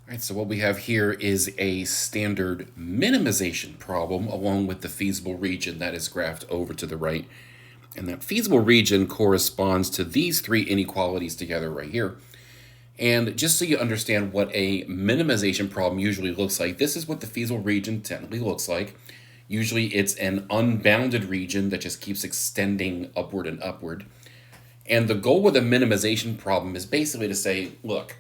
All right, so what we have here is a standard minimization problem along with the feasible region that is graphed over to the right. And that feasible region corresponds to these three inequalities together right here. And just so you understand what a minimization problem usually looks like, this is what the feasible region technically looks like. Usually it's an unbounded region that just keeps extending upward and upward. And the goal with a minimization problem is basically to say, look,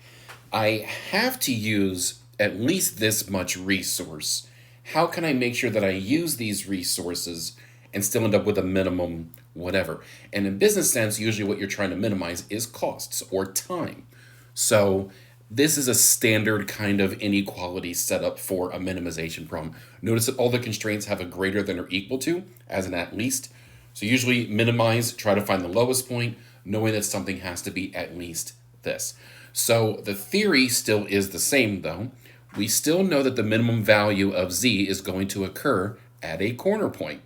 I have to use at least this much resource. How can I make sure that I use these resources and still end up with a minimum whatever? And in business sense, usually what you're trying to minimize is costs or time. So this is a standard kind of inequality setup for a minimization problem. Notice that all the constraints have a greater than or equal to as an at least. So usually minimize, try to find the lowest point, knowing that something has to be at least this. So the theory still is the same though. We still know that the minimum value of z is going to occur at a corner point.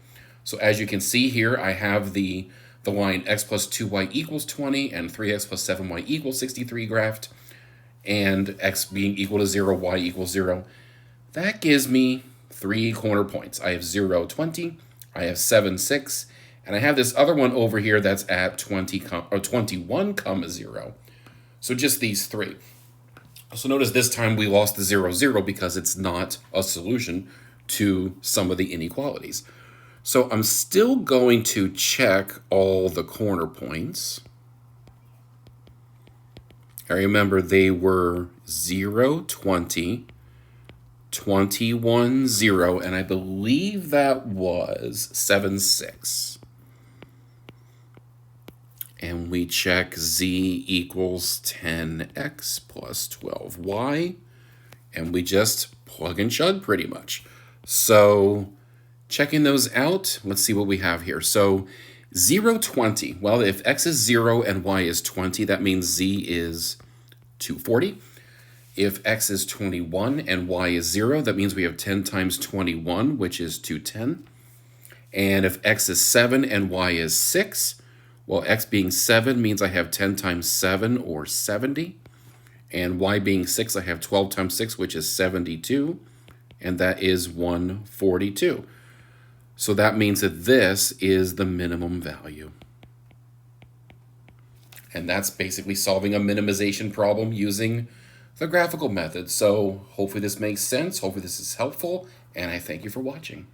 So as you can see here, I have the line x plus 2y equals 20 and 3x plus 7y equals 63 graphed, and x being equal to 0, y equals 0. That gives me three corner points. I have 0, 20, I have 7, 6, and I have this other one over here that's at 21, 0. So just these three. So notice this time we lost the 0, 0 because it's not a solution to some of the inequalities. So I'm still going to check all the corner points. I remember they were 0, 20, 21, 0, and I believe that was 7, 6. And we check z equals 10x plus 12y, and we just plug and chug pretty much. So checking those out, let's see what we have here. So 0, 20, well, if x is 0 and y is 20, that means z is 240. If x is 21 and y is 0, that means we have 10 times 21, which is 210. And if x is 7 and y is 6, well, x being 7 means I have 10 times 7, or 70. And y being 6, I have 12 times 6, which is 72. And that is 142. So that means that this is the minimum value. And that's basically solving a minimization problem using the graphical method. So hopefully this makes sense. Hopefully this is helpful. And I thank you for watching.